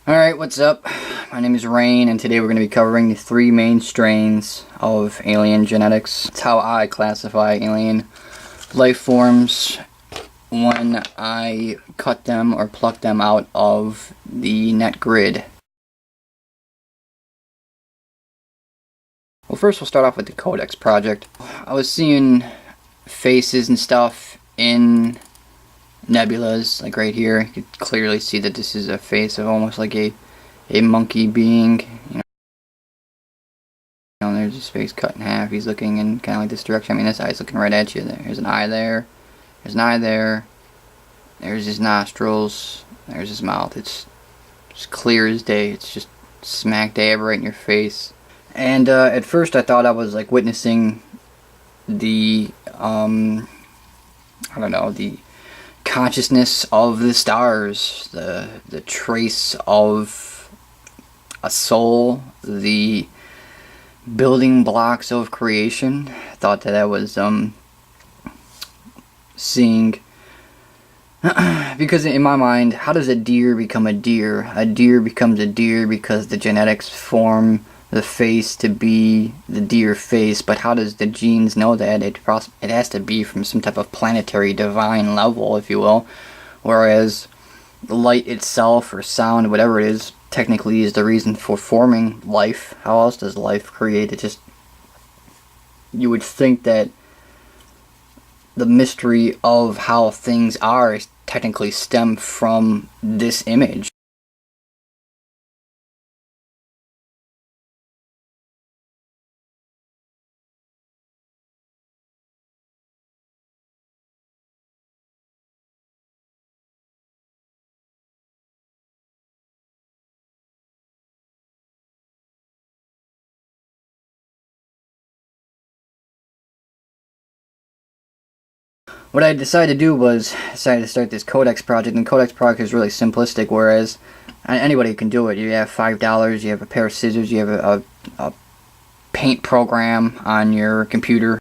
Alright, what's up? My name is Rain, and today we're going to be covering the three main strains of alien genetics. It's how I classify alien life forms when I cut them or pluck them out of the net grid. Well, first we'll start off with the Codex project. I was seeing faces and stuff in nebulas, like right here. You could clearly see that this is a face of almost like a monkey being. There's his face cut in half. He's looking in kind of like this direction. I mean, this eye's looking right at you. There's an eye there. There's an eye there. There's his nostrils. There's his mouth. It's just clear as day. It's just smack dab right in your face. And at first I thought I was like witnessing the I don't know, the consciousness of the stars, the trace of a soul, the building blocks of creation. I thought that I was seeing because in my mind, how does a deer become a deer? A deer becomes a deer because the genetics form the face to be the deer face, but how does the genes know that? It has to be from some type of planetary divine level, if you will, whereas light itself or sound, whatever it is, technically is the reason for forming life. How else does life create? It just, you would think that the mystery of how things are is technically stem from this image. What I decided to do was to start this Codex project, and the Codex project is really simplistic, whereas anybody can do it. You have $5, you have a pair of scissors, you have a paint program on your computer.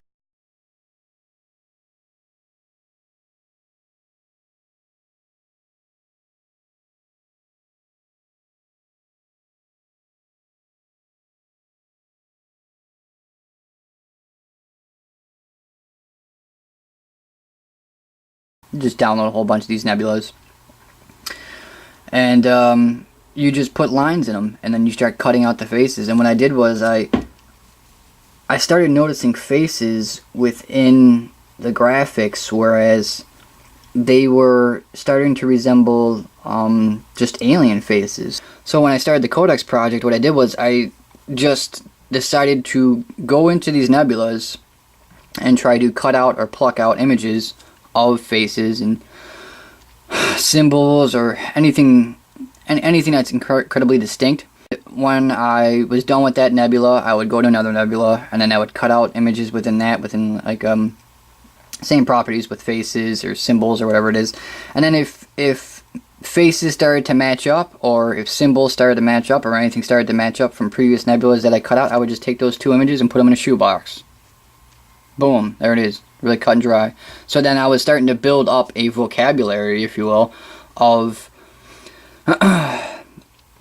Just download a whole bunch of these nebulas, and you just put lines in them, and then you start cutting out the faces. And what I did was I started noticing faces within the graphics, whereas they were starting to resemble just alien faces. So when I started the Codex project, what I did was I just decided to go into these nebulas and try to cut out or pluck out images of faces and symbols or anything that's incredibly distinct. When I was done with that nebula, I would go to another nebula, and then I would cut out images within that, like same properties with faces or symbols or whatever it is. And then if faces started to match up, or if symbols started to match up, or anything started to match up from previous nebulas that I cut out, I would just take those two images and put them in a shoebox. Boom, there it is. Really cut and dry. So then I was starting to build up a vocabulary, if you will, of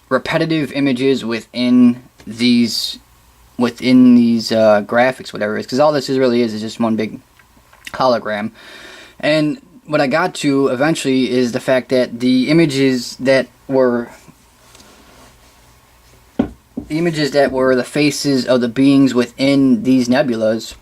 repetitive images within these graphics, whatever it is, because all this really is just one big hologram. And what I got to eventually is the fact that the images that were the faces of the beings within these nebulas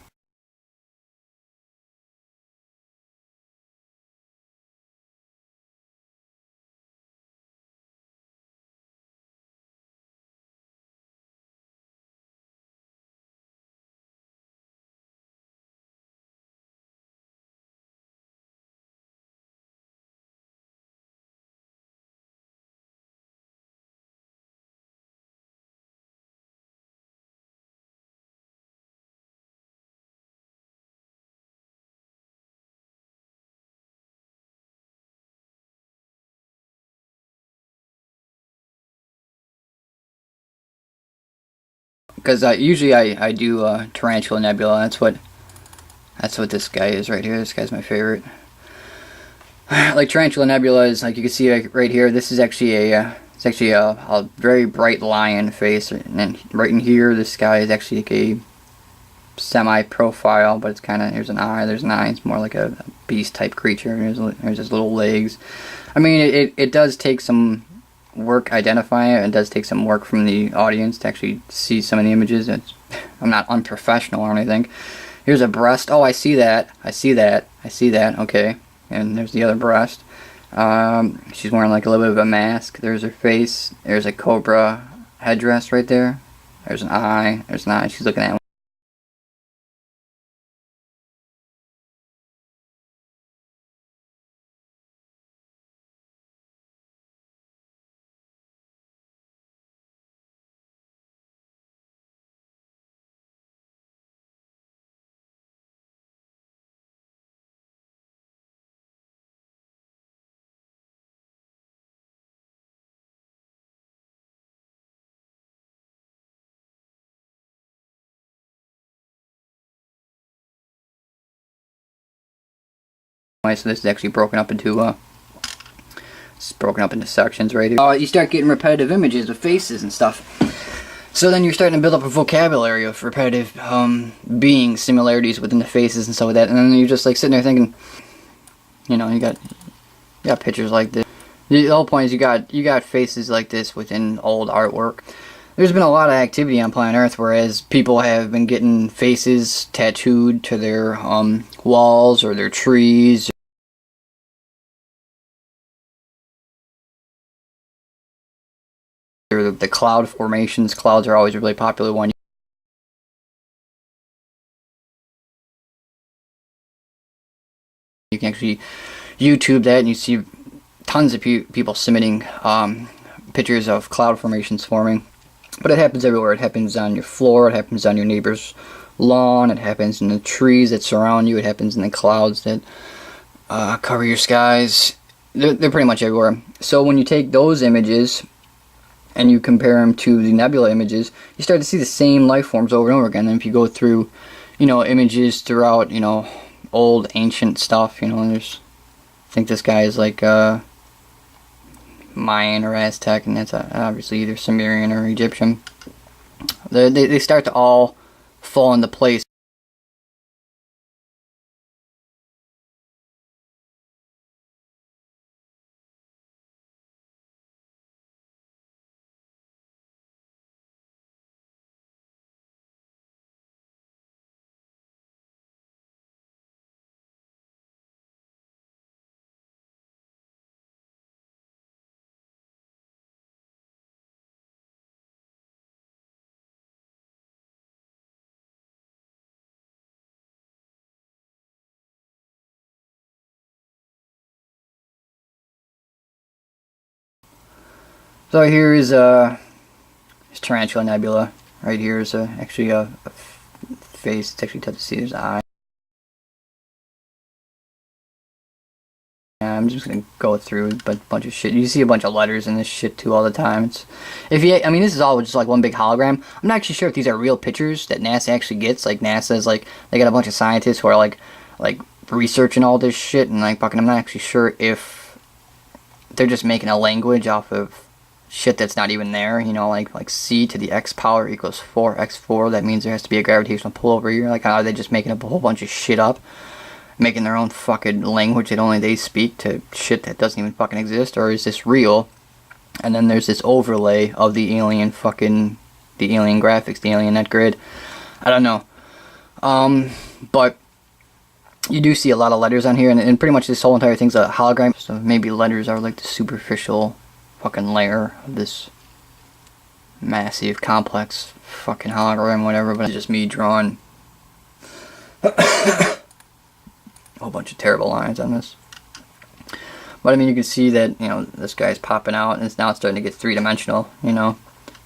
because usually I do Tarantula Nebula. That's what this guy is right here. This guy's my favorite. Like Tarantula Nebula is, like you can see right here, this is actually It's actually a very bright lion face, and then right in here, this guy is actually like a semi-profile, but it's kind of, there's an eye, it's more like a beast-type creature. There's his little legs. I mean, it does take some work identifying it. It does take some work from the audience to actually see some of the images. I'm not unprofessional or anything. Here's a breast. Oh, I see that. Okay. And there's the other breast. She's wearing like a little bit of a mask. There's her face. There's a cobra headdress right there. There's an eye. There's an eye. She's looking at so this is actually broken up into sections right here. You start getting repetitive images of faces and stuff. So then you're starting to build up a vocabulary of repetitive being similarities within the faces and stuff like that. And then you're just like sitting there thinking, you know, you got pictures like this. The whole point is you got faces like this within old artwork. There's been a lot of activity on planet Earth, whereas people have been getting faces tattooed to their walls or their trees. Or the cloud formations. Clouds are always a really popular one. You can actually YouTube that and you see tons of people submitting pictures of cloud formations forming. But it happens everywhere. It happens on your floor, it happens on your neighbor's lawn, it happens in the trees that surround you, it happens in the clouds that cover your skies. They're pretty much everywhere. So when you take those images and you compare them to the nebula images, you start to see the same life forms over and over again. And if you go through, you know, images throughout, you know, old ancient stuff, you know, I think this guy is like Mayan or Aztec, and that's obviously either Sumerian or Egyptian. They start to all fall into place. So here is Tarantula Nebula. Right here is actually a face. It's actually tough to see. There's an eye. I'm just gonna go through a bunch of shit. You see a bunch of letters in this shit too all the time. I mean, this is all just like one big hologram. I'm not actually sure if these are real pictures that NASA actually gets. Like NASA's like, they got a bunch of scientists who are like researching all this shit, and like fucking, I'm not actually sure if they're just making a language off of shit that's not even there. You know, like c to the x power equals 4x4. That means there has to be a gravitational pull over here. Like, are they just making up a whole bunch of shit up? Making their own fucking language that only they speak to shit that doesn't even fucking exist? Or is this real? And then there's this overlay of the alien graphics, the alien net grid. I don't know. But you do see a lot of letters on here, and pretty much this whole entire thing's a hologram. So maybe letters are like the superficial fucking layer of this massive, complex fucking hologram, whatever. But it's just me drawing a whole bunch of terrible lines on this. But I mean, you can see that, you know, this guy's popping out, and now it's starting to get three-dimensional, you know.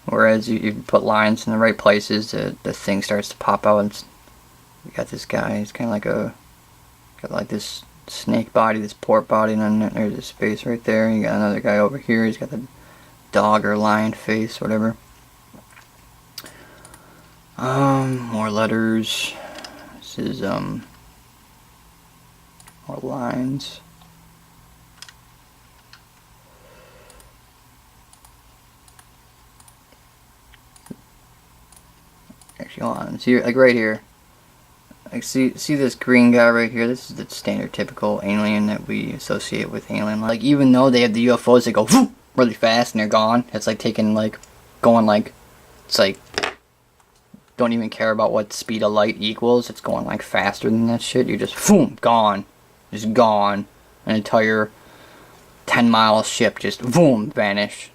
Whereas you put lines in the right places, the thing starts to pop out. And you got this guy, he's kind of like got like this snake body, this pork body, and then there's his face right there. You got another guy over here, he's got the dog or lion face, whatever. More letters. This is, more lines. Actually, hold on. See, like right here. Like, see this green guy right here? This is the standard typical alien that we associate with alien. Like, even though they have the UFOs that go whoop, really fast and they're gone, it's like taking, like, going like, it's like, don't even care about what speed of light equals. It's going like faster than that shit. You're just boom, gone. Just gone. An entire 10-mile ship just boom, vanish.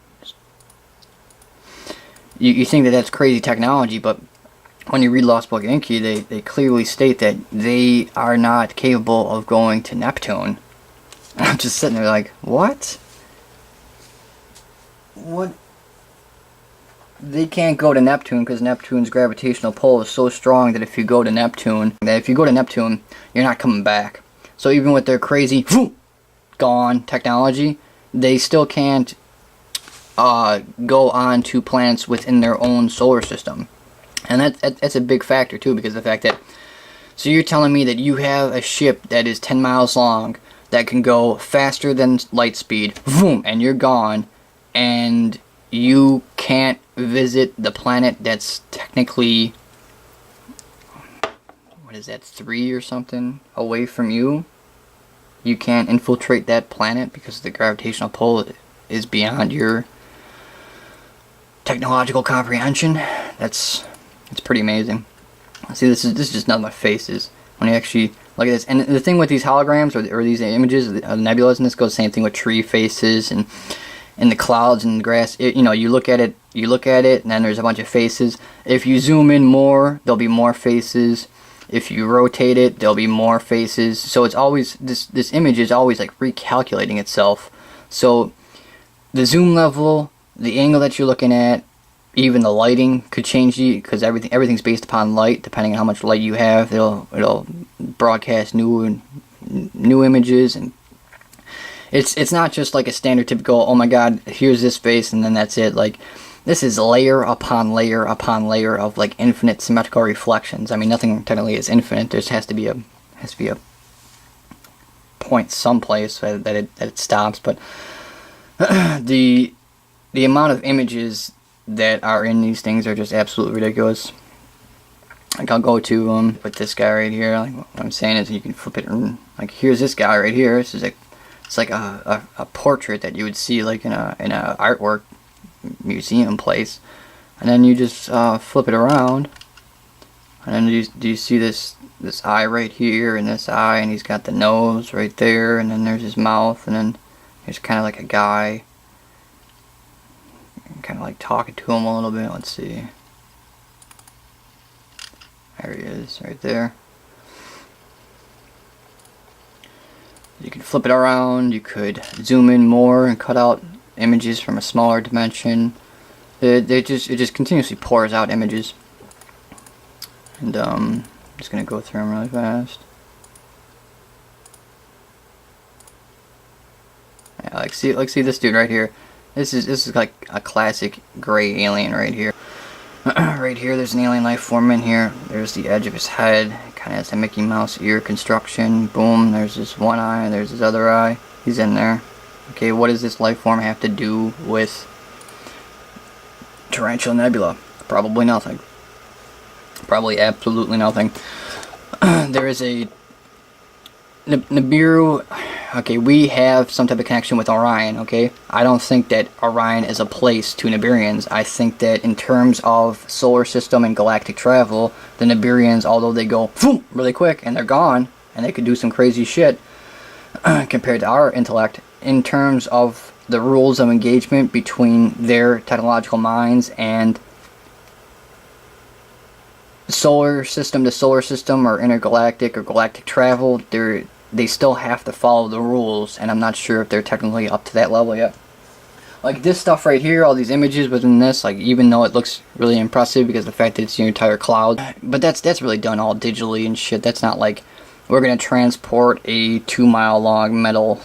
You think that that's crazy technology, but when you read Lost Book of Inky, they clearly state that they are not capable of going to Neptune. And I'm just sitting there like, what? What? They can't go to Neptune because Neptune's gravitational pull is so strong that if you go to Neptune, you're not coming back. So even with their crazy gone technology, they still can't go on to planets within their own solar system. And that's a big factor too, because the fact that, so you're telling me that you have a ship that is 10 miles long that can go faster than light speed, and you're gone, and you can't visit the planet that's technically, what is that, 3 or something away from you? You can't infiltrate that planet because the gravitational pull is beyond your technological comprehension. It's pretty amazing. See, this is just none of my faces. When you actually look at this, and the thing with these holograms or these images of the nebulas, and this goes the same thing with tree faces and the clouds and the grass. You know, you look at it, and then there's a bunch of faces. If you zoom in more, there'll be more faces. If you rotate it, there'll be more faces. So it's always, this image is always like recalculating itself. So the zoom level, the angle that you're looking at, even the lighting could change because everything's based upon light. Depending on how much light you have, it'll broadcast new images, and it's not just like a standard typical, oh my god, here's this face and then that's it. Like, this is layer upon layer upon layer of like infinite symmetrical reflections. I mean, nothing technically is infinite. There has to be a point someplace that it stops. But the amount of images that are in these things are just absolutely ridiculous. Like, I'll go to with this guy right here. Like, what I'm saying is, you can flip it. Like, here's this guy right here. This is it's like a portrait that you would see like in a artwork museum place, and then you just flip it around, and then do you see this eye right here, and this eye, and he's got the nose right there, and then there's his mouth, and then there's kind of like a guy kind of like talking to him a little bit. Let's see, there he is right there. You can flip it around, you could zoom in more and cut out images from a smaller dimension. It just continuously pours out images. And I'm just gonna go through them really fast. Yeah, like see this dude right here. This is like a classic gray alien right here. Right here, there's an alien life form in here. There's the edge of his head. Kind of has a Mickey Mouse ear construction. Boom, there's this one eye, there's this other eye. He's in there. Okay, what does this life form have to do with Tarantula Nebula? Probably nothing. Probably absolutely nothing. There is a Nibiru. Okay, we have some type of connection with Orion, okay? I don't think that Orion is a place to Nibirians. I think that in terms of solar system and galactic travel, the Nibirians, although they go boom, really quick and they're gone, and they could do some crazy shit compared to our intellect, in terms of the rules of engagement between their technological minds and solar system to solar system or intergalactic or galactic travel, they still have to follow the rules, and I'm not sure if they're technically up to that level yet. Like this stuff right here, all these images within this, like, even though it looks really impressive because of the fact that it's your entire cloud, but that's really done all digitally and shit. That's not like we're gonna transport a 2-mile long metal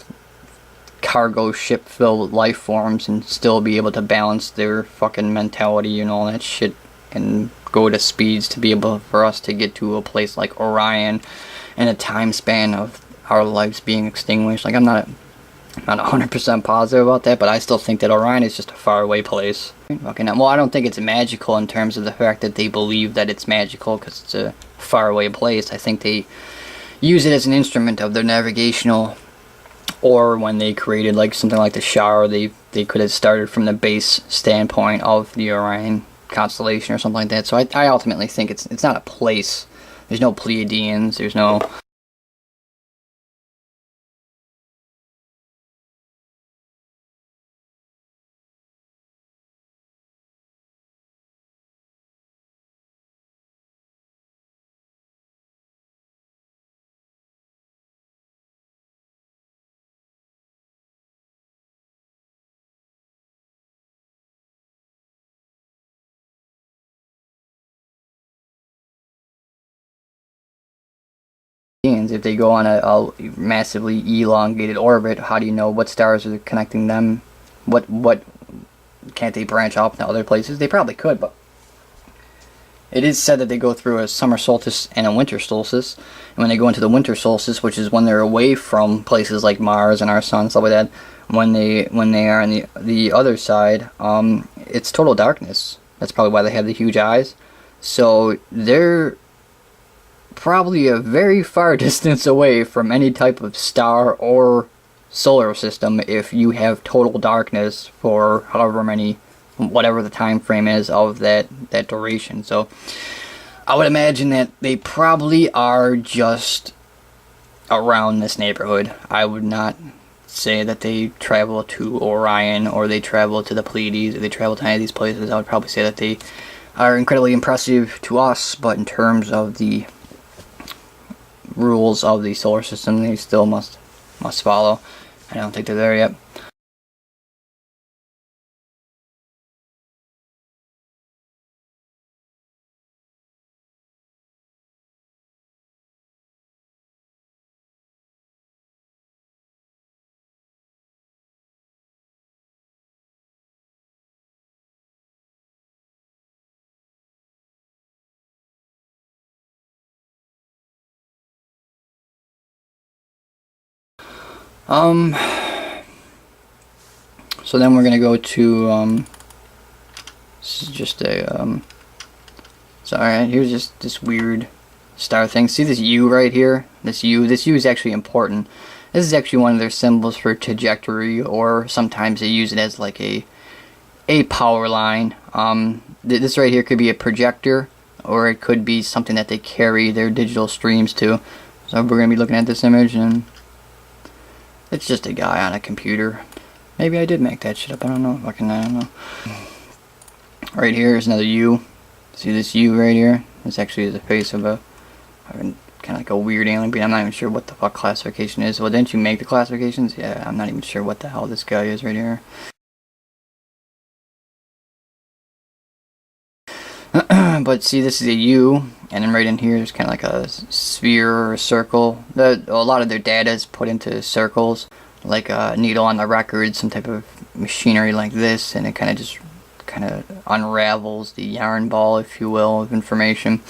cargo ship filled with life forms and still be able to balance their fucking mentality and all that shit and go to speeds to be able for us to get to a place like Orion in a time span of our lives being extinguished. Like, I'm not I'm not 100% positive about that, but I still think that Orion is just a faraway place. Okay, now, well, I don't think it's magical in terms of the fact that they believe that it's magical because it's a faraway place. I think they use it as an instrument of their navigational, or when they created like something like the shower, they could have started from the base standpoint of the Orion constellation or something like that. So I ultimately think it's not a place. There's no Pleiadians. There's no. If they go on a massively elongated orbit, how do you know what stars are connecting them? What can't they branch off to other places? They probably could, but it is said that they go through a summer solstice and a winter solstice. And when they go into the winter solstice, which is when they're away from places like Mars and our sun, stuff like that, when they are on the other side, it's total darkness. That's probably why they have the huge eyes. So they're probably a very far distance away from any type of star or solar system if you have total darkness for however many, whatever the time frame is of that duration. So I would imagine that they probably are just around this neighborhood. I would not say that they travel to Orion or they travel to the Pleiades or they travel to any of these places. I would probably say that they are incredibly impressive to us, but in terms of the rules of the solar system, they still must follow. I don't think they're there yet. So then we're gonna go to this is just a so alright, here's just this weird star thing. See this U right here? This U is actually important. This is actually one of their symbols for trajectory, or sometimes they use it as like a power line. This right here could be a projector, or it could be something that they carry their digital streams to. So we're gonna be looking at this image, and it's just a guy on a computer. Maybe I did make that shit up. I don't know. I don't know. Right here is another U. See this U right here? This actually is the face of a kind of like a weird alien being. I'm not even sure what the fuck classification is. Well, didn't you make the classifications? Yeah, I'm not even sure what the hell this guy is right here. But see, this is a U, and then right in here is kind of like a sphere or a circle. A lot of their data is put into circles, like a needle on the record, some type of machinery like this, and it kind of unravels the yarn ball, if you will, of information.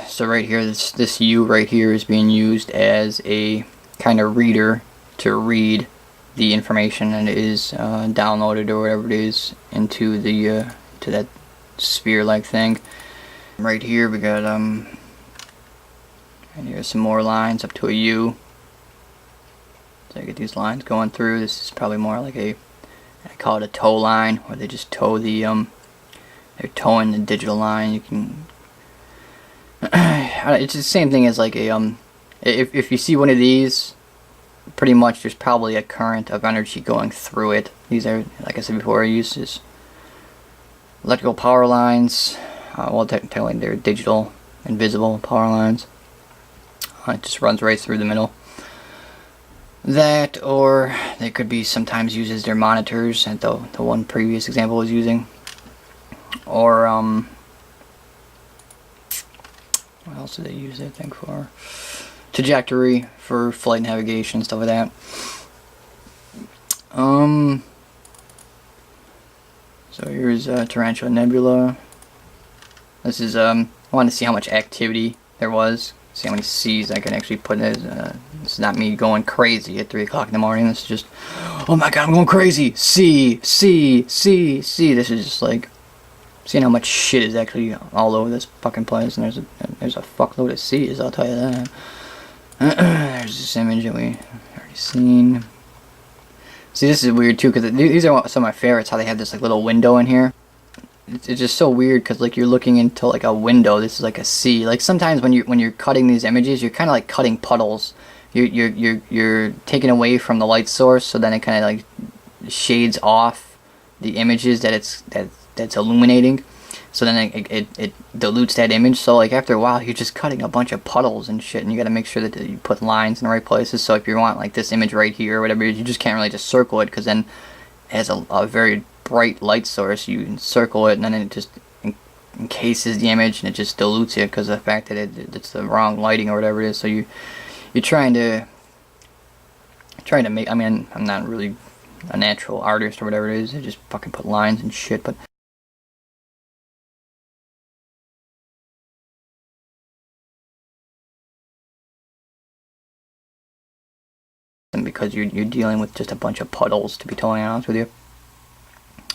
So right here, this U right here is being used as a kind of reader to read the information, and it is downloaded or whatever it is into the to that sphere-like thing. Right here we got and here's some more lines up to a U. So I get these lines going through. This is probably more like I call it a tow line, where they just tow the they're towing the digital line. You can it's the same thing as like a if you see one of these, pretty much there's probably a current of energy going through it. These are, like I said before, I use this electrical power lines. Well, technically they're digital, invisible power lines. It just runs right through the middle. That, or they could be sometimes used as their monitors, and the one previous example was using. Or what else do they use that thing for? Trajectory for flight navigation, stuff like that. So here's Tarantula Nebula. This is I wanted to see how much activity there was. See how many C's I can actually put in this. This is not me going crazy at 3 o'clock in the morning. This is just, oh my god, I'm going crazy. C, C, C, C. This is just like, seeing how much shit is actually all over this fucking place. And there's a fuckload of C's, I'll tell you that. There's this image that we already seen. See, this is weird too, because these are some of my favorites, how they have this like little window in here. It's just so weird because like you're looking into like a window. This is like a sea. Like sometimes when you're cutting these images, you're kind of like cutting puddles. You're taking away from the light source, so then it kind of like shades off the images that's illuminating. So then it dilutes that image. So like after a while, you're just cutting a bunch of puddles and shit, and you got to make sure that you put lines in the right places. So if you want like this image right here or whatever, you just can't really just circle it, because then it has a very bright light source. You can circle it, and then it just encases the image, and it just dilutes it because of the fact that it's the wrong lighting or whatever it is. So you're trying to make. I mean, I'm not really a natural artist or whatever it is. I just fucking put lines and shit, but. Because you're dealing with just a bunch of puddles, to be totally honest with you.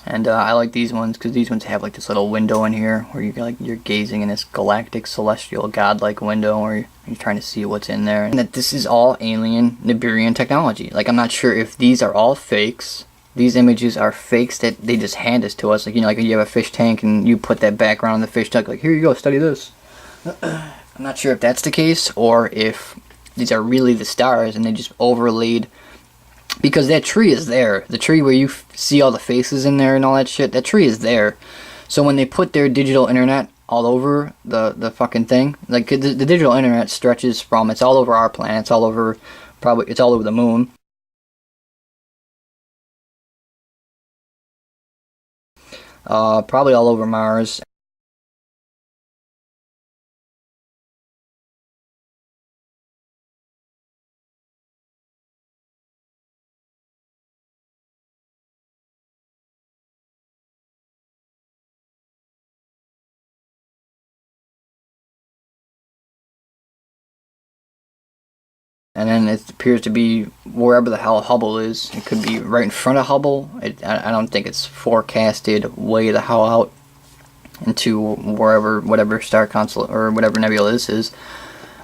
And I like these ones because these ones have like this little window in here where you're gazing in this galactic, celestial, godlike window where you're trying to see what's in there. And that this is all alien Nibirian technology. Like, I'm not sure if these are all fakes. These images are fakes that they just hand us to us. Like, you know, like you have a fish tank and you put that background in the fish tank, like, here you go, study this. I'm not sure if that's the case or if these are really the stars and they just overlaid, because that tree is there. The tree where you see all the faces in there and all that shit, that tree is there. So when they put their digital internet all over the fucking thing, like the digital internet stretches from, it's all over our planet, it's all over, probably it's all over the moon. Probably all over Mars. And then it appears to be wherever the hell Hubble is. It could be right in front of Hubble. I don't think it's forecasted way the hell out into whatever star console or whatever nebula this is.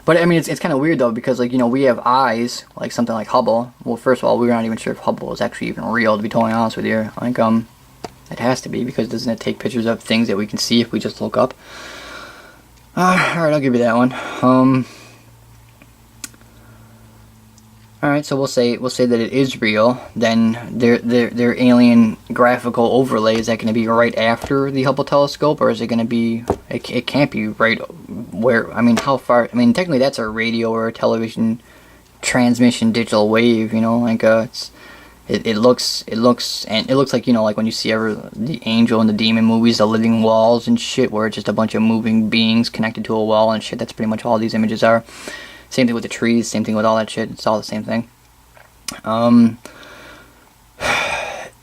But I mean, it's kind of weird though, because like, you know, we have eyes, like something like Hubble. Well, first of all, we're not even sure if Hubble is actually even real, to be totally honest with you. Like, it has to be, because doesn't it take pictures of things that we can see if we just look up? Alright, I'll give you that one. Alright, so we'll say that it is real. Then their alien graphical overlay, is that going to be right after the Hubble telescope, or is it going to be? It can't be right where. I mean, how far? I mean, technically that's a radio or a television transmission digital wave. You know, like it looks like, you know, like when you see the angel and the demon movies, the living walls and shit, where it's just a bunch of moving beings connected to a wall and shit. That's pretty much all these images are. Same thing with the trees, same thing with all that shit, it's all the same thing.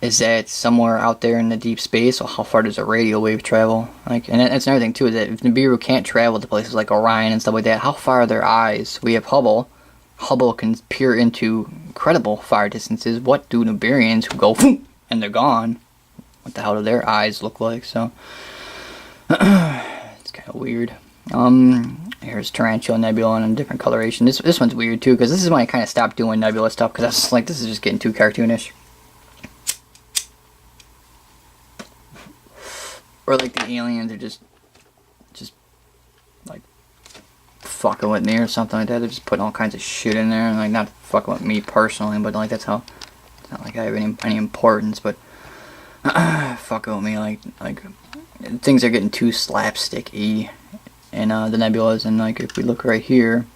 Is that somewhere out there in the deep space? Well, how far does a radio wave travel? Like, and that's another thing too, is that if Nibiru can't travel to places like Orion and stuff like that, how far are their eyes? We have Hubble. Hubble can peer into incredible far distances. What do Nibirians who go and they're gone? What the hell do their eyes look like? So, it's kind of weird. Here's Tarantula Nebula in a different coloration. This one's weird too, because this is when I kind of stopped doing nebula stuff, because I was like, this is just getting too cartoonish. Or like the aliens are just like fucking with me or something like that. They're just putting all kinds of shit in there, and like not fucking with me personally, but like that's how. It's not like I have any importance, but fucking with me, like things are getting too slapstick-y. And the nebulas, and like if we look right here,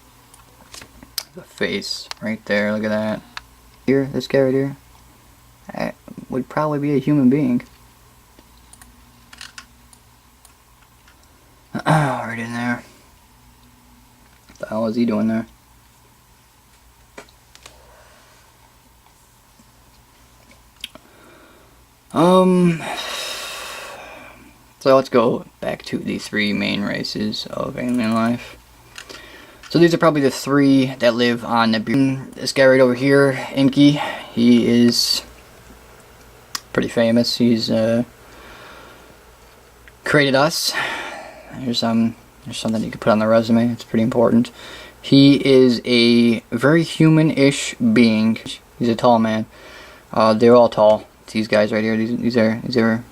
the face right there, look at that. Here, this guy right here, would probably be a human being. Right in there. What the hell is he doing there? So let's go back to the 3 main races of alien life. So these are probably the 3 that live on Nibiru. This guy right over here, Inky, he is pretty famous. He's created us. There's something you could put on the resume. It's pretty important. He is a very human-ish being. He's a tall man. They're all tall. These guys right here. These are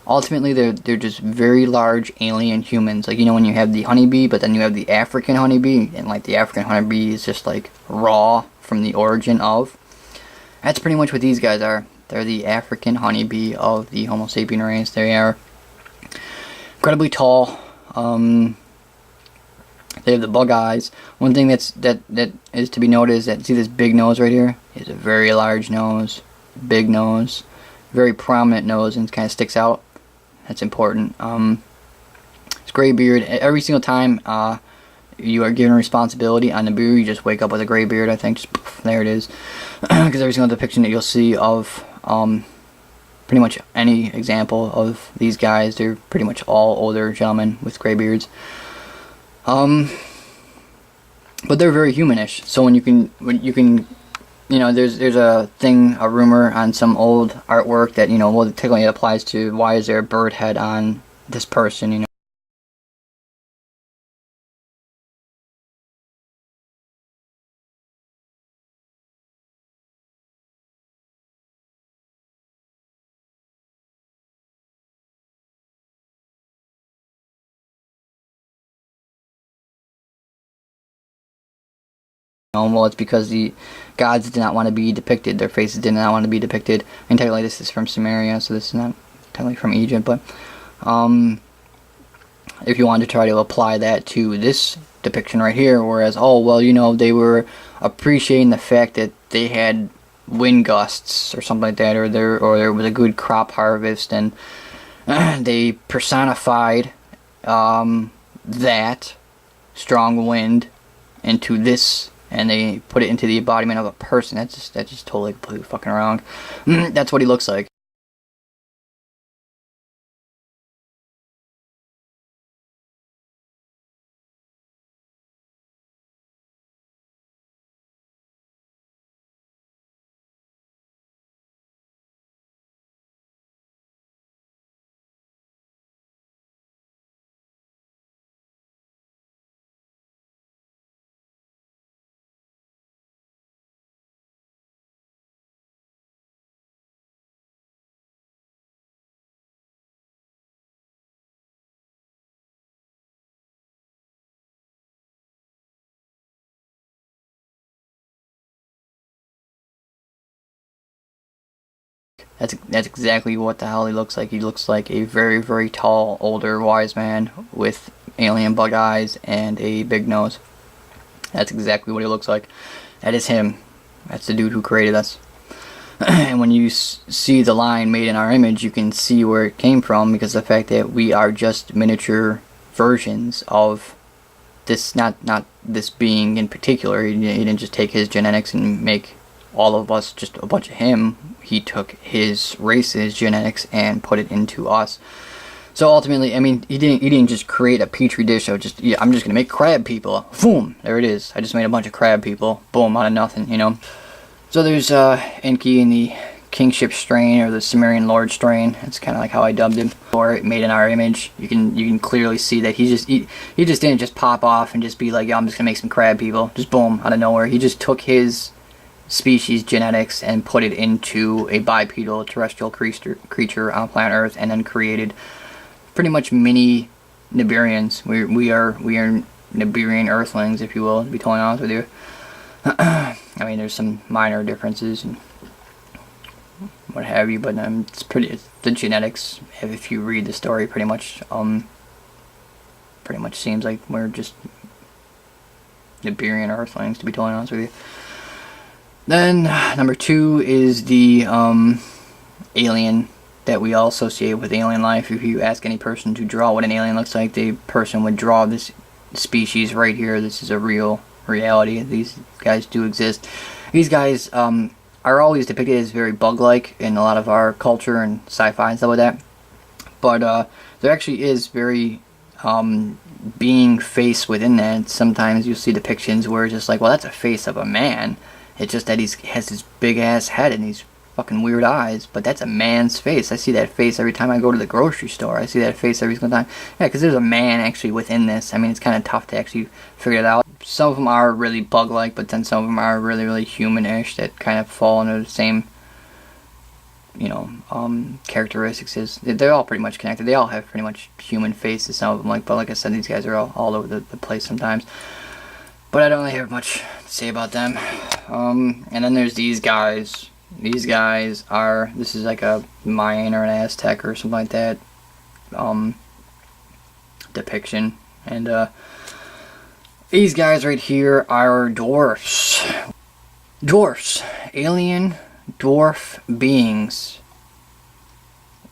ultimately they're just very large alien humans. Like, you know, when you have the honeybee, but then you have the African honeybee, and like the African honeybee is just like raw from the origin of. That's pretty much what these guys are. They're the African honeybee of the Homo sapien race. They are incredibly tall. They have the bug eyes. One thing that is to be noted is that, see this big nose right here? It's a very large nose, big nose, very prominent nose, and it kind of sticks out. That's important. It's gray beard. Every single time you are given responsibility on Nibiru, you just wake up with a gray beard. I think just poof, there it is. Because every single depiction that you'll see of pretty much any example of these guys, they're pretty much all older gentlemen with gray beards. But they're very humanish. So when you can, you know, there's a rumor on some old artwork that, you know, well, technically it applies to why is there a bird head on this person, you know. Well, it's because the gods did not want to be depicted. Their faces did not want to be depicted. And technically this is from Sumeria, so this is not technically from Egypt, but if you wanted to try to apply that to this depiction right here, whereas, oh, well, you know, they were appreciating the fact that they had wind gusts or something like that, or there was a good crop harvest, and they personified that strong wind into this, and they put it into the embodiment of a person. That's just totally completely fucking wrong. That's what he looks like. That's exactly what the hell he looks like. He looks like a very, very tall, older, wise man with alien bug eyes and a big nose. That's exactly what he looks like. That is him. That's the dude who created us. And when you see the line "made in our image," you can see where it came from, because the fact that we are just miniature versions of this, not this being in particular. He didn't just take his genetics and make all of us just a bunch of him. He took his race's genetics and put it into us. So ultimately, I mean, he didn't just create a petri dish of just, yeah, I'm just gonna make crab people. Boom, there it is. I just made a bunch of crab people. Boom, out of nothing, you know. So there's Enki in the kingship strain, or the Sumerian lord strain. That's kind of like how I dubbed him. Or made in our image. You can clearly see that he just didn't just pop off and just be like, yeah, I'm just gonna make some crab people. Just boom, out of nowhere. He just took his species genetics and put it into a bipedal terrestrial creature on planet Earth, and then created pretty much mini Nibirians. We are Nibirian Earthlings, if you will, to be totally honest with you. I mean, there's some minor differences and what have you, but it's the genetics. If you read the story, pretty much seems like we're just Nibirian Earthlings, to be totally honest with you. Then number 2 is the alien that we all associate with alien life. If you ask any person to draw what an alien looks like, the person would draw this species right here. This is a real reality. These guys do exist. These guys are always depicted as very bug-like in a lot of our culture and sci-fi and stuff like that. But there actually is very being face within that. Sometimes you'll see depictions where it's just like, well, that's a face of a man. It's just that he has this big ass head and these fucking weird eyes, but that's a man's face. I see that face every time I go to the grocery store. I see that face every single time. Yeah, because there's a man actually within this. I mean, it's kind of tough to actually figure it out. Some of them are really bug-like, but then some of them are really, really human-ish that kind of fall under the same, you know, characteristics. They're all pretty much connected. They all have pretty much human faces, some of them, but like I said, these guys are all over the place sometimes. But I don't really have much to say about them. And then there's these guys. These guys are, this is like a Mayan or an Aztec or something like that depiction. And these guys right here are dwarfs. Dwarfs. Alien dwarf beings.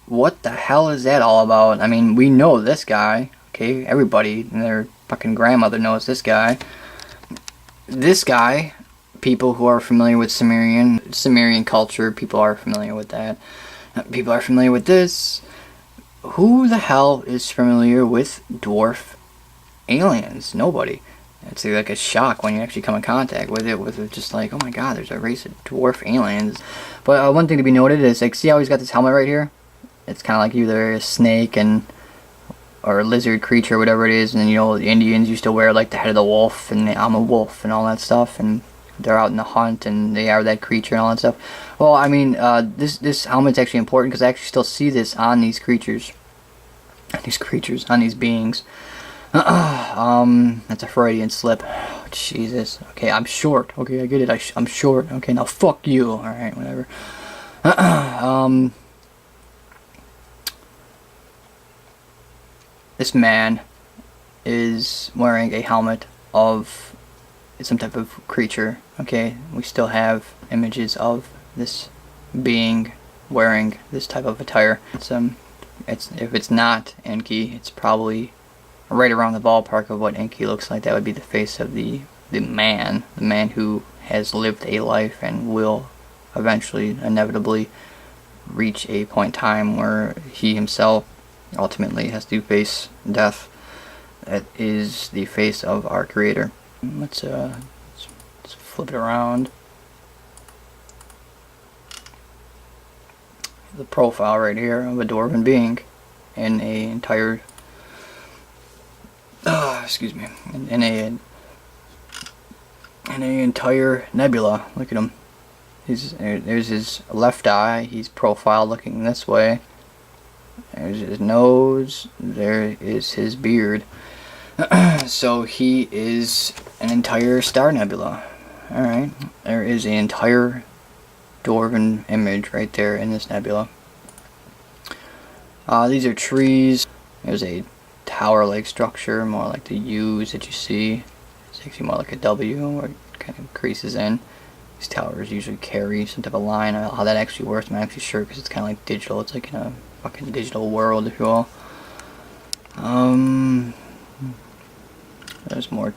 What the hell is that all about? I mean, we know this guy. Okay, everybody and their fucking grandmother knows this guy. This guy, people who are familiar with Sumerian culture, people are familiar with that. People are familiar with this. Who the hell is familiar with dwarf aliens? Nobody. It's like a shock when you actually come in contact with it, just like, oh my god, there's a race of dwarf aliens. But one thing to be noted is, like, see how he's got this helmet right here? It's kind of like either a snake or a lizard creature, whatever it is, and then, you know, the Indians used to wear like the head of the wolf and the I'm a wolf and all that stuff, and they're out in the hunt and they are that creature and all that stuff. Well, I mean, this helmet's actually important because I actually still see this on these creatures, on these beings. That's a Freudian slip. Oh, Jesus. Okay, I'm short. Okay, I get it. I'm short. Okay, now fuck you. All right, whatever. This man is wearing a helmet of some type of creature. Okay, we still have images of this being wearing this type of attire. It's if it's not Enki, it's probably right around the ballpark of what Enki looks like. That would be the face of the man who has lived a life and will eventually, inevitably, reach a point in time where he himself ultimately has to face death. That is the face of our creator. Let's flip it around. The profile right here of a dwarven being in a entire in a entire nebula. Look at him. There's his left eye. He's profiled looking this way. There's his nose. There is his beard. So he is an entire star nebula. Alright. There is an entire dwarven image right there in this nebula. These are trees. There's a tower-like structure, more like the U's that you see. It's actually more like a W where it kind of creases in. These towers usually carry some type of line. How that actually works, I'm not actually sure because it's kind of like digital. It's like in a fucking digital world, if you will. There's more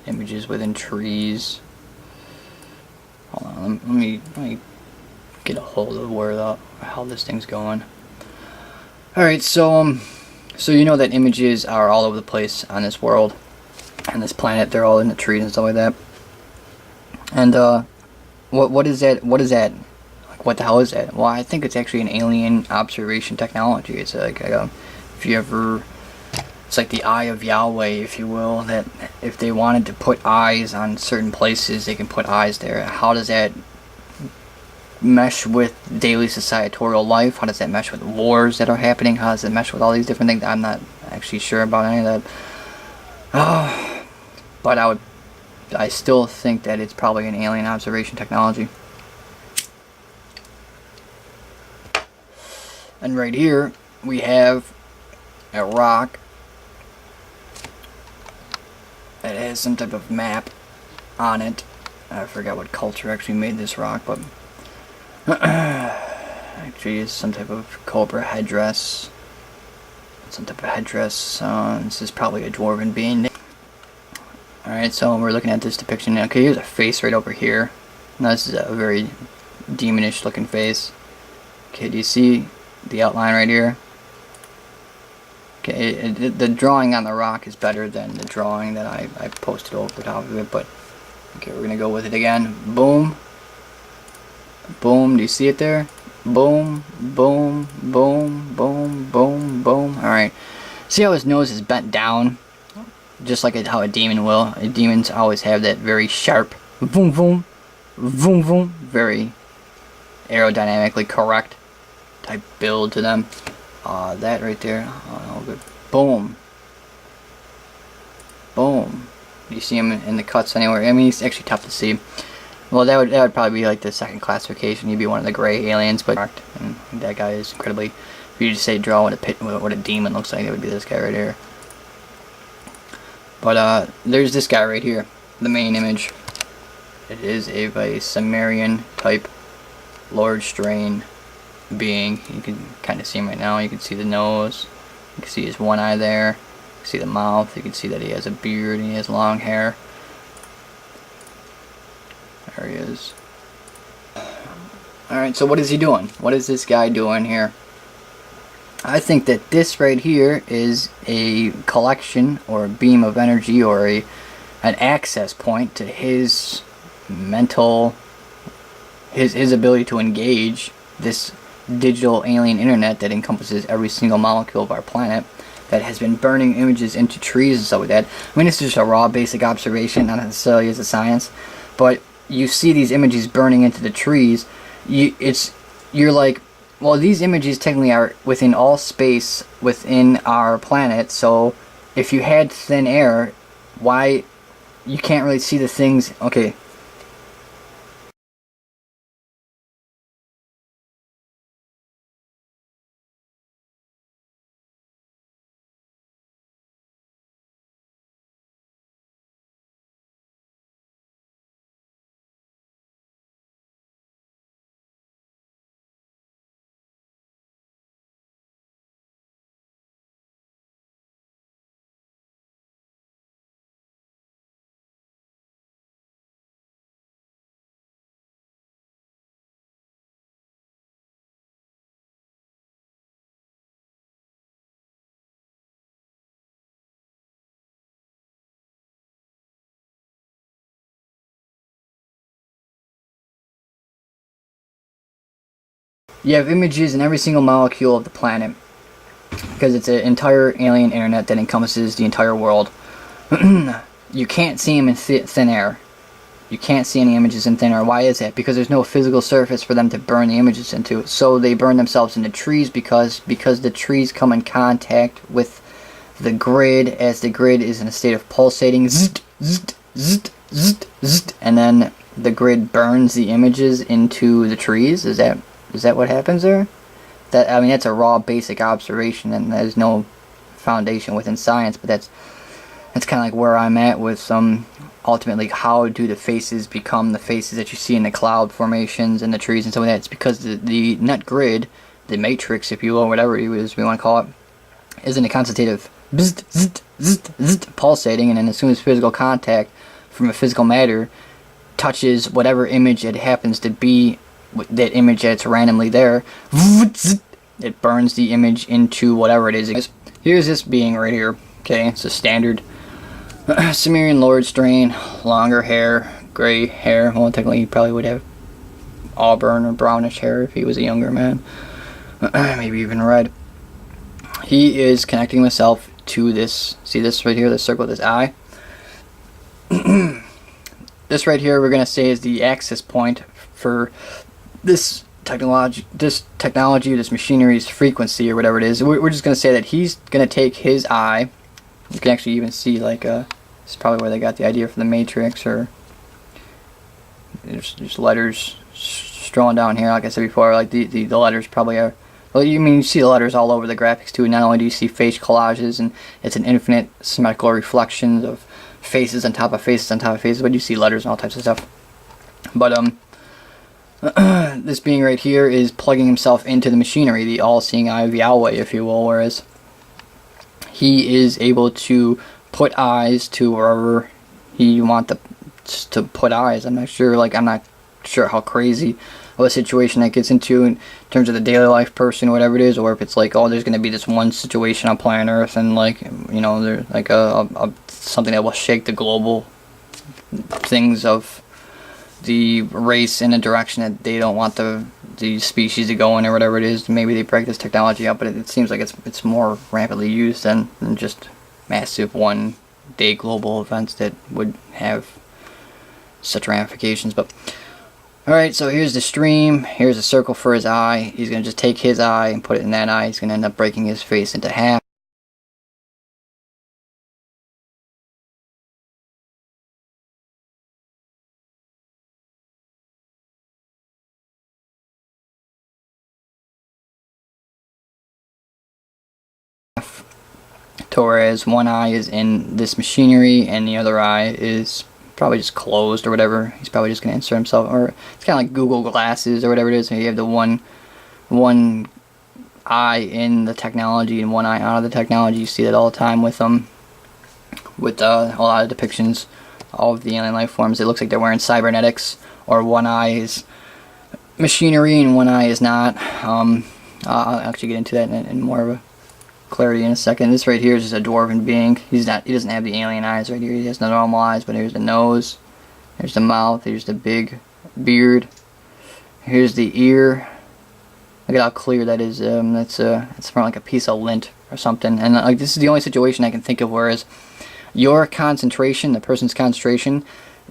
images within trees. Hold on, let me get a hold of how this thing's going. Alright, so you know that images are all over the place on this world, and this planet. They're all in the trees and stuff like that. And what is that? What is that? Like, what the hell is that? Well, I think it's actually an alien observation technology. It's like if you ever, it's like the eye of Yahweh, if you will. That if they wanted to put eyes on certain places, they can put eyes there. How does that mesh with daily societal life? How does that mesh with wars that are happening? How does it mesh with all these different things? I'm not actually sure about any of that. But I still think that it's probably an alien observation technology. And right here we have a rock that has some type of map on it. I forgot what culture actually made this rock, but actually it's some type of cobra headdress. Some type of headdress. This is probably a dwarven being. Alright, so we're looking at this depiction now. Okay, here's a face right over here. Now this is a very demonish looking face. Okay, do you see the outline right here? Okay, the drawing on the rock is better than the drawing that I posted over the top of it, but okay, we're gonna go with it again. Boom, boom. Do you see it there? Boom, boom, boom, boom, boom, boom. All right. See how his nose is bent down, just like how a demon will. Demons always have that very sharp, boom, boom, boom, boom, very aerodynamically correct type build to them. That right there. Oh, good. Boom. Boom. You see him in the cuts anywhere. I mean, he's actually tough to see. Well, that would probably be like the second classification. He'd be one of the gray aliens, but and that guy is incredibly. If you just say draw what a demon looks like, it would be this guy right here. But there's this guy right here, the main image. It is a Sumerian type Lord Strain being. You can kind of see him right now. You can see the nose. You can see his one eye there. You can see the mouth. You can see that he has a beard and he has long hair. There he is. Alright, so what is he doing? What is this guy doing here? I think that this right here is a collection or a beam of energy or an access point to his mental, his ability to engage this digital alien internet that encompasses every single molecule of our planet, that has been burning images into trees and stuff like that. I mean, this is just a raw basic observation, not necessarily as a science, but you see these images burning into the trees. You're like, well, these images technically are within all space within our planet, so if you had thin air, why you can't really see the things. Okay. You have images in every single molecule of the planet because it's an entire alien internet that encompasses the entire world. You can't see them in thin air. You can't see any images in thin air. Why is that? Because there's no physical surface for them to burn the images into. So they burn themselves into trees because the trees come in contact with the grid, as the grid is in a state of pulsating, zzzt, zzzt, zzzt, zzzt, zzzt, and then the grid burns the images into the trees. Is that what happens there? I mean, that's a raw basic observation, and there's no foundation within science, but that's kind of like where I'm at with some. Ultimately, how do the faces become the faces that you see in the cloud formations and the trees and some of that? It's because the net grid, the matrix, if you will, whatever it is we want to call it, is in a constitutive bzzzt, zzzt, zzzt, zzzt, pulsating, and then as soon as physical contact from a physical matter touches whatever image it happens to be, that image that's randomly there, it burns the image into whatever it is. Here's this being right here. Okay, it's a standard Sumerian Lord Strain, longer hair, gray hair. Well, technically he probably would have auburn or brownish hair if he was a younger man. Maybe even red. He is connecting himself to this. See this right here, this circle, this eye? This right here we're going to say is the access point for this technology, this machinery's frequency or whatever it is. We're just going to say that he's going to take his eye. You can actually even see, like, this is probably where they got the idea for the Matrix, or there's letters strolling down here, like I said before, like the letters probably are, well, you see the letters all over the graphics too. Not only do you see face collages, and it's an infinite symmetrical reflections of faces on top of faces on top of faces, but you see letters and all types of stuff. But, this being right here is plugging himself into the machinery, the all-seeing eye of Yahweh, if you will, whereas he is able to put eyes to wherever he wants to put eyes. I'm not sure, like, I'm not sure how crazy of a situation that gets into in terms of the daily life person, whatever it is, or if it's like, oh, there's going to be this one situation on planet Earth, and like, you know, there's like a something that will shake the global things of the race in a direction that they don't want the species to go in, or whatever it is. Maybe they break this technology up, but it seems like it's more rapidly used than just massive one day global events that would have such ramifications. But alright, so here's the stream. Here's a circle for his eye. He's going to just take his eye and put it in that eye. He's going to end up breaking his face into half. To whereas one eye is in this machinery and the other eye is probably just closed or whatever. He's probably just going to insert himself, or it's kind of like Google Glasses or whatever it is. So you have the one eye in the technology and one eye out of the technology. You see that all the time with with a lot of depictions of the alien life forms. It looks like they're wearing cybernetics, or one eye is machinery and one eye is not. I'll actually get into that in more of a clarity in a second. This right here is just a dwarven being. He doesn't have the alien eyes right here. He has no normal eyes, but here's the nose, there's the mouth, here's the big beard, here's the ear. Look at how clear that is. It's from like a piece of lint or something. And like, this is the only situation I can think of whereas your concentration, the person's concentration,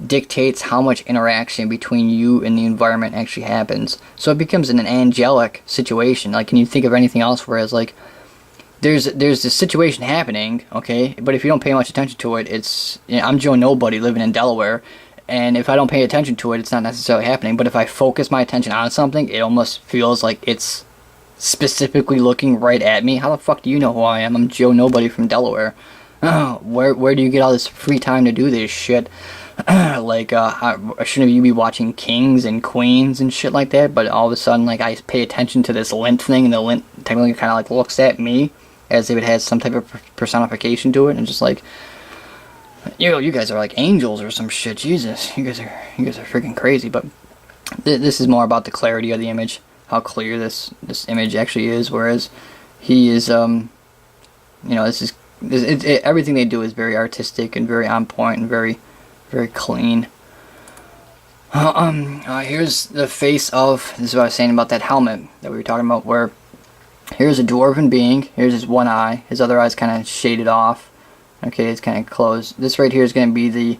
dictates how much interaction between you and the environment actually happens. So it becomes an angelic situation. Like, can you think of anything else whereas like there's this situation happening, okay, but if you don't pay much attention to it, it's, you know, I'm Joe Nobody living in Delaware, and if I don't pay attention to it, it's not necessarily happening. But if I focus my attention on something, it almost feels like it's specifically looking right at me. How the fuck do you know who I am? I'm Joe Nobody from Delaware. Where do you get all this free time to do this shit? Like, shouldn't you be watching Kings and Queens and shit like that? But all of a sudden, like, I pay attention to this lint thing, and the lint technically kind of like looks at me as if it has some type of personification to it, and just like, you guys are like angels or some shit. Jesus, you guys are freaking crazy. But this is more about the clarity of the image, how clear this image actually is. Whereas he is, you know, everything they do is very artistic and very on point and very clean. Here's the face of, this is what I was saying about that helmet that we were talking about, where here's a dwarven being, here's his one eye, his other eye's kind of shaded off, okay, it's kind of closed. This right here is going to be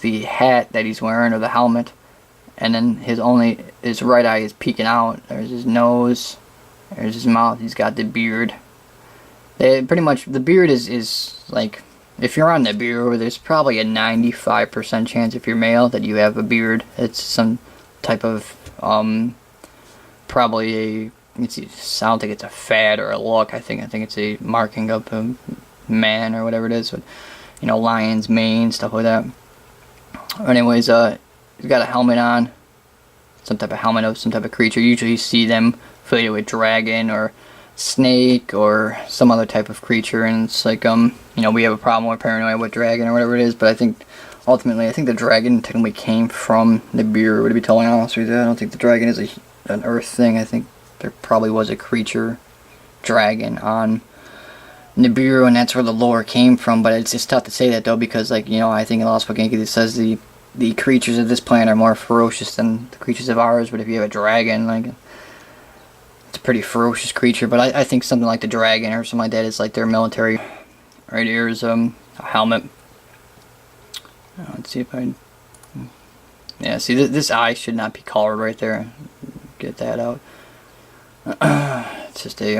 the hat that he's wearing, or the helmet, and then his right eye is peeking out. There's his nose, there's his mouth, he's got the beard. Pretty much, the beard is like, if you're on the bureau, there's probably a 95% chance if you're male that you have a beard. It's some type of, probably I don't think it's a fad or a look. I think it's a marking of a man or whatever it is. With, you know, lion's mane, stuff like that. Anyways, he's got a helmet on. Some type of helmet of some type of creature. Usually you see them affiliated with dragon or snake or some other type of creature, and it's like, you know, we have a problem with paranoia with dragon or whatever it is, but I think ultimately the dragon technically came from Nibiru, to be totally honest with you. I don't think the dragon is an earth thing. I think there probably was a creature dragon on Nibiru, and that's where the lore came from. But it's just tough to say that though, because, like, you know, I think in Lost Book Yankee it says the creatures of this planet are more ferocious than the creatures of ours, but if you have a dragon, like, it's a pretty ferocious creature. But I think something like the dragon or something like that is like their military. Right here is a helmet. Let's see if I... Yeah, see, this eye should not be colored right there. Get that out. It's just a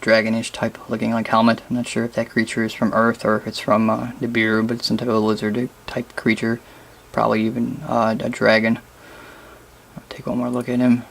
dragonish type looking like helmet. I'm not sure if that creature is from Earth or if it's from Nibiru, but it's some type of lizard type creature. Probably even a dragon. I'll take one more look at him.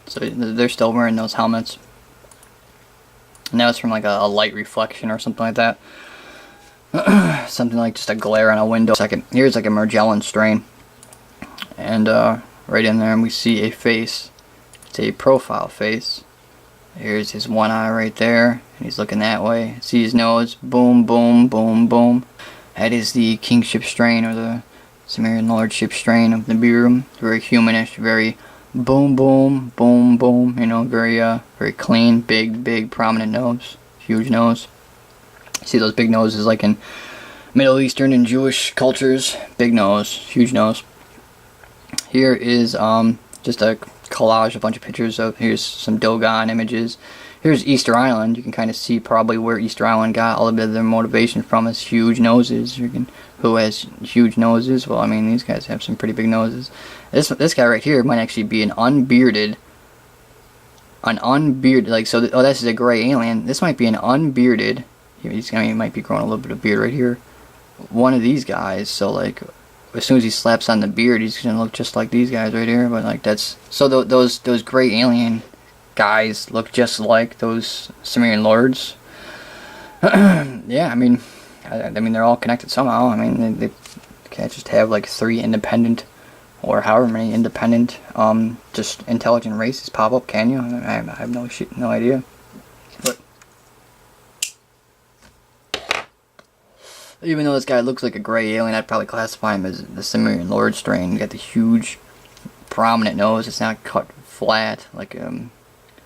So they're still wearing those helmets. And that was from like a light reflection or something like that. Something like just a glare on a window. Second, here's like a Magellan strain, and right in there we see a face. It's a profile face. Here's his one eye right there, and he's looking that way. See his nose? Boom, boom, boom, boom. That is the kingship strain, or the Sumerian lordship strain of Nibiru. Very humanish, very boom, boom, boom, boom. You know, very clean, big, prominent nose, huge nose. See those big noses like in Middle Eastern and Jewish cultures. Big nose, huge nose. Here is just a collage, a bunch of pictures of, here's some Dogon images. Here's Easter Island. You can kind of see probably where Easter Island got all a bit of their motivation from, is huge noses. Who has huge noses? Well, I mean, these guys have some pretty big noses. This guy right here might actually be an unbearded, like, so, oh, this is a gray alien. This might be an unbearded, he might be growing a little bit of beard right here. One of these guys, so like, as soon as he slaps on the beard, he's gonna look just like these guys right here. But like, that's, so those gray alien guys look just like those Sumerian lords. Yeah, I mean they're all connected somehow. I mean they can't just have like 3 independent, or however many independent just intelligent races pop up, can you? I have no idea. But even though this guy looks like a gray alien, I'd probably classify him as the Sumerian lord strain. You got the huge prominent nose. It's not cut flat like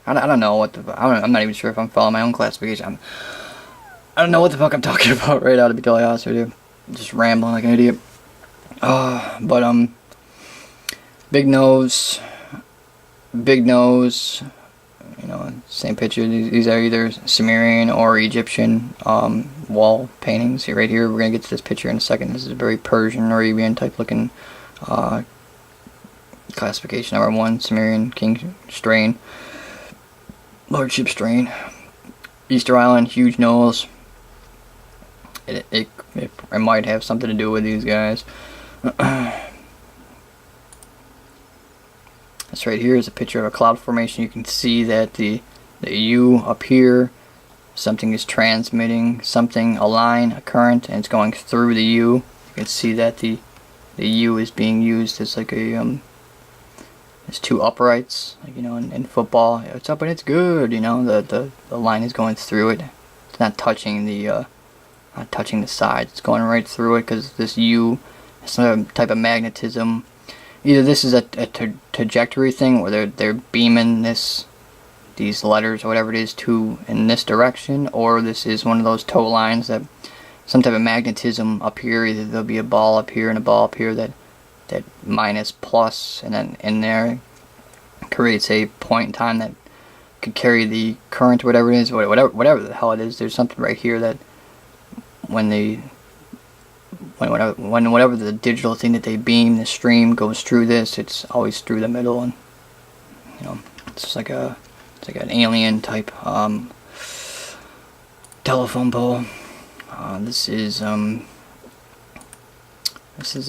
I don't know what I'm not even sure if I'm following my own classification. I don't know what the fuck I'm talking about right now, to be totally honest with you. I'm just rambling like an idiot. But big nose, you know, same picture. These are either Sumerian or Egyptian wall paintings. Here, right here, we're gonna get to this picture in a second. This is a very Persian, Arabian type looking classification. Number 1, Sumerian king strain, lordship strain. Easter Island, huge nose. It might have something to do with these guys. This right here is a picture of a cloud formation. You can see that the U up here, something is transmitting something, a line, a current, and it's going through the U. You can see that the U is being used as like a there's 2 uprights, like, you know, in football. It's up and it's good, you know. The line is going through it. It's not touching the sides. It's going right through it, because this U is some type of magnetism. Either this is a trajectory thing where they're beaming these letters or whatever it is in this direction, or this is one of those tow lines that some type of magnetism up here. Either there'll be a ball up here and a ball up here that minus plus, and then in there creates a point in time that could carry the current, whatever it is, whatever the hell it is. There's something right here that whatever the digital thing that they beam, the stream goes through this, it's always through the middle, and you know, it's like an alien type telephone pole. This is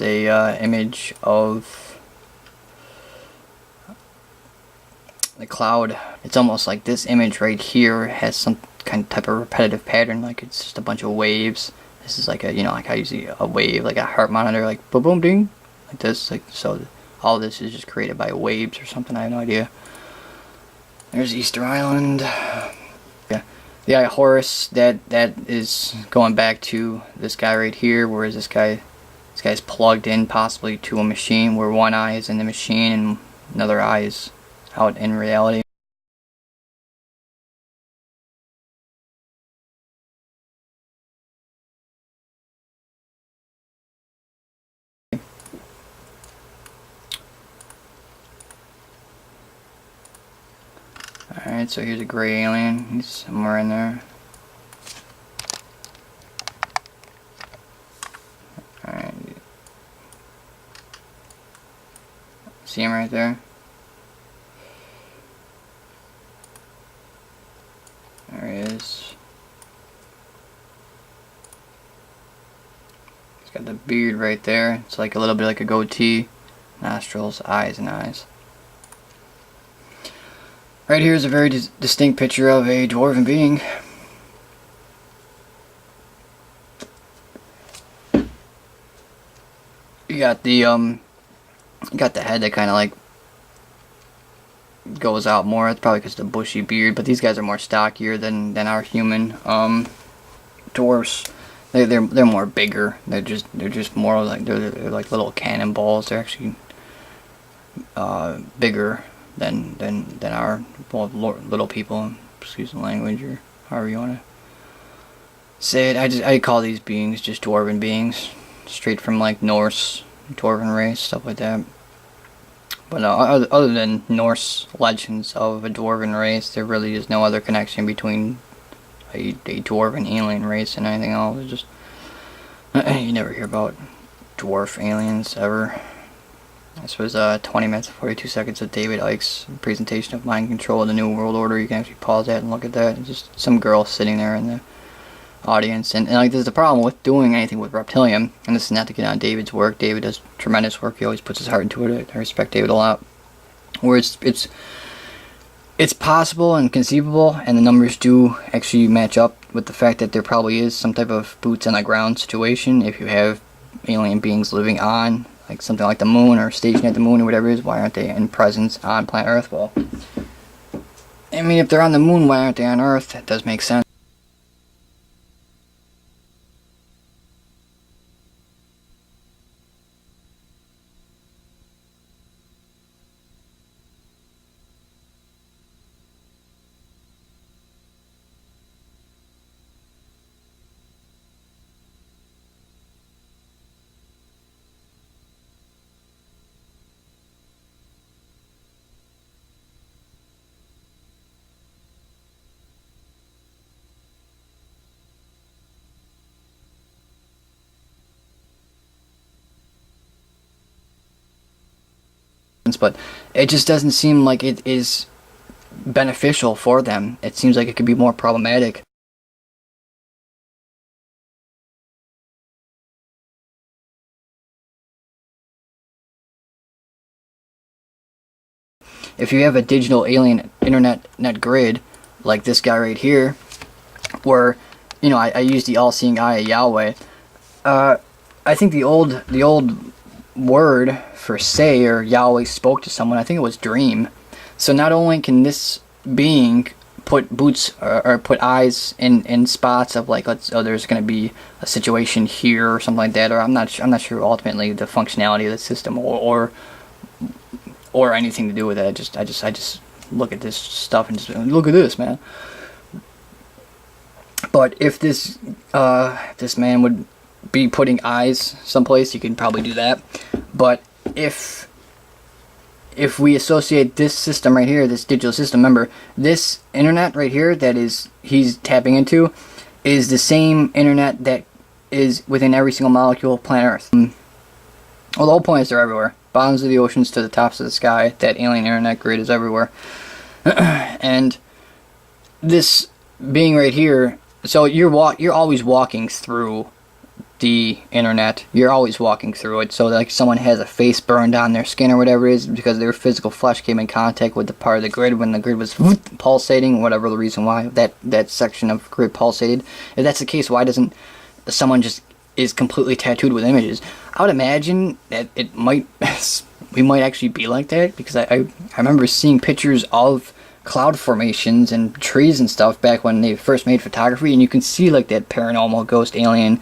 a image of the cloud. It's almost like this image right here has some kind of type of repetitive pattern, like it's just a bunch of waves. This is like a, you know, like how you see a wave, like a heart monitor, like boom boom ding, like this. Like, so all this is just created by waves or something. I have no idea. There's Easter Island. Yeah, the eye Horus, that is going back to this guy right here, whereas this guy's plugged in possibly to a machine, where one eye is in the machine and another eye is out in reality. Alright, so here's a gray alien. He's somewhere in there. Alright. See him right there? There he is. He's got the beard right there. It's like a little bit like a goatee. Nostrils, eyes, and eyes. Right here is a very distinct picture of a dwarven being. You got the you got the head that kind of like goes out more. It's probably because of the bushy beard, but these guys are more stockier than our human dwarfs. They're more bigger. They're just more like they're like little cannonballs. They're actually bigger than our little people. Excuse the language, or however you want to say it. I call these beings just dwarven beings, straight from like Norse, dwarven race, stuff like that. But other than Norse legends of a dwarven race, there really is no other connection between a dwarven alien race and anything else. It's just you never hear about dwarf aliens ever. This was 20 minutes and 42 seconds of David Icke's presentation of mind control of the New World Order. You can actually pause that and look at that. It's just some girl sitting there in the audience. And like, there's the problem with doing anything with Reptilium, and this is not to get on David's work. David does tremendous work. He always puts his heart into it. I respect David a lot. Where it's possible and conceivable, and the numbers do actually match up with the fact that there probably is some type of boots on the ground situation. If you have alien beings living on like something like the moon, or stationed at the moon, or whatever it is, why aren't they in presence on planet Earth? Well, I mean, if they're on the moon, why aren't they on Earth? That does make sense. But it just doesn't seem like it is beneficial for them. It seems like it could be more problematic. If you have a digital alien net grid, like this guy right here, where, you know, I use the all-seeing eye of Yahweh. I think the old word for say, or Yahweh spoke to someone, I think it was dream. So not only can this being put boots or put eyes in spots of like, there's going to be a situation here or something like that, or I'm not sure ultimately the functionality of the system or anything to do with it. I just look at this stuff and just look at this, man. But if this man would be putting eyes someplace, you can probably do that. But if we associate this system right here, this digital system, remember, this internet right here that he's tapping into is the same internet that is within every single molecule of planet Earth. Well, the whole point is they're everywhere. Bottoms of the oceans to the tops of the sky. That alien internet grid is everywhere. And this being right here, so you're always walking through the internet. You're always walking through it. So like someone has a face burned on their skin or whatever it is because their physical flesh came in contact with the part of the grid when the grid was pulsating, whatever the reason why that section of grid pulsated. If that's the case, why doesn't someone just is completely tattooed with images? I would imagine that it might we might actually be like that, because I remember seeing pictures of cloud formations and trees and stuff back when they first made photography, and you can see like that paranormal ghost alien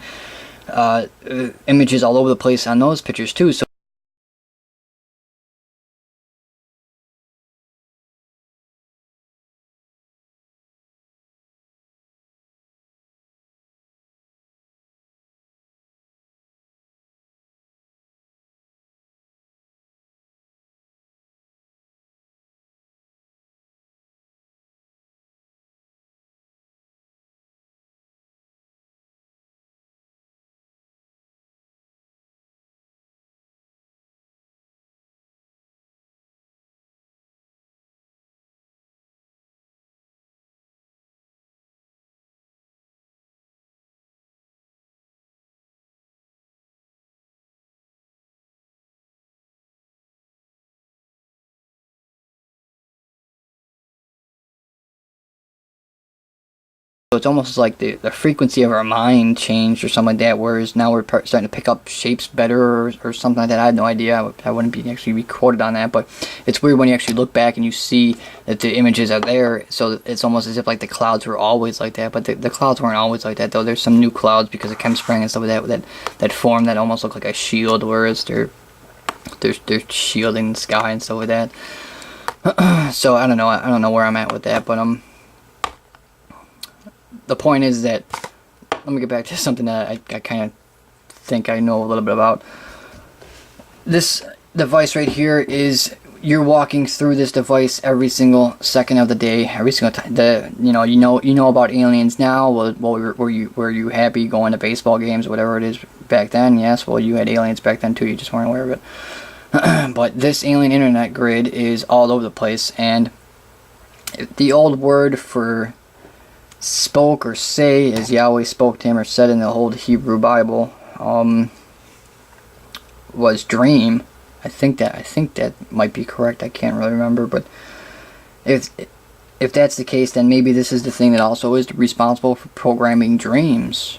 images all over the place on those pictures too. So So it's almost like the frequency of our mind changed or something like that, whereas now we're starting to pick up shapes better or something like that. I had no idea. I wouldn't be actually be quoted on that, but it's weird when you actually look back and you see that the images are there. So it's almost as if like the clouds were always like that, but the clouds weren't always like that, though. There's some new clouds because of chemspring and stuff like that form that almost look like a shield, whereas they're shielding the sky and stuff like that. So I don't know where I'm at with that, but the point is that, let me get back to something that I kind of think I know a little bit about. This device right here is, you're walking through this device every single second of the day, every single time. You know about aliens now. Well, were you happy going to baseball games or whatever it is back then? Yes. Well, you had aliens back then too. You just weren't aware of it. But this alien internet grid is all over the place, and the old word for spoke or say, as Yahweh spoke to him or said in the old Hebrew Bible, was dream. I think that might be correct. I can't really remember, but if that's the case, then maybe this is the thing that also is responsible for programming dreams.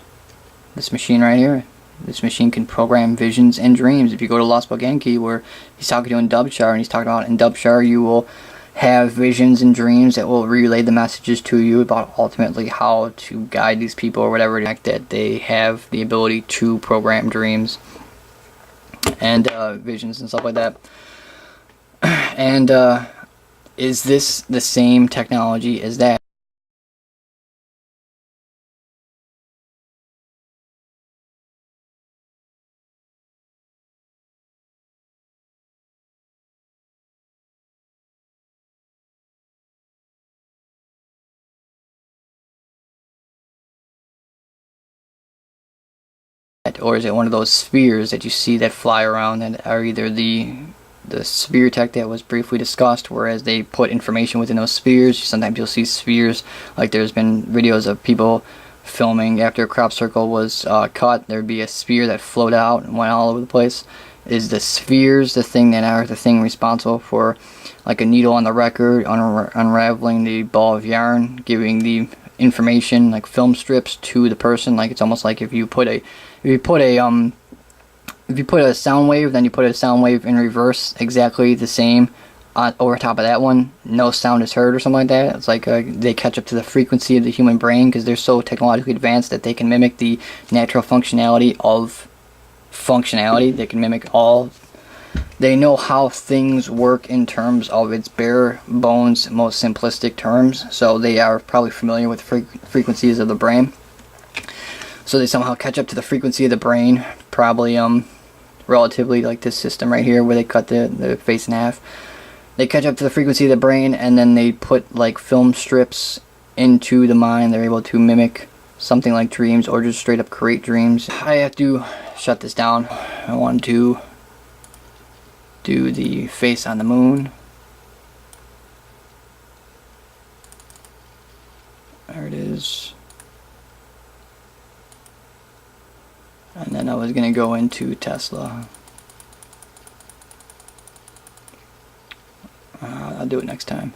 This machine right here. This machine can program visions and dreams. If you go to Lost Book Enki, where he's talking to in Dubshar, and he's talking about in Dubshar you will have visions and dreams that will relay the messages to you about ultimately how to guide these people or whatever, that they have the ability to program dreams and visions and stuff like that. And is this the same technology as that? Or is it one of those spheres that you see that fly around that are either the sphere tech that was briefly discussed, whereas they put information within those spheres? Sometimes you'll see spheres, like there's been videos of people filming after a crop circle was cut, there'd be a sphere that floated out and went all over the place. Is the spheres the thing that are the thing responsible for, like a needle on the record, unraveling the ball of yarn, giving the information like film strips to the person? Like it's almost like if you put a sound wave, then you put a sound wave in reverse, exactly the same, over top of that one, no sound is heard or something like that. It's like they catch up to the frequency of the human brain because they're so technologically advanced that they can mimic the natural functionality of functionality. They can mimic all. They know how things work in terms of its bare bones, most simplistic terms. So they are probably familiar with frequencies of the brain. So they somehow catch up to the frequency of the brain, probably relatively like this system right here where they cut the face in half. They catch up to the frequency of the brain, and then they put like film strips into the mind. They're able to mimic something like dreams or just straight up create dreams. I have to shut this down. I want to do the face on the moon. There it is. And then I was going to go into Tesla. I'll do it next time.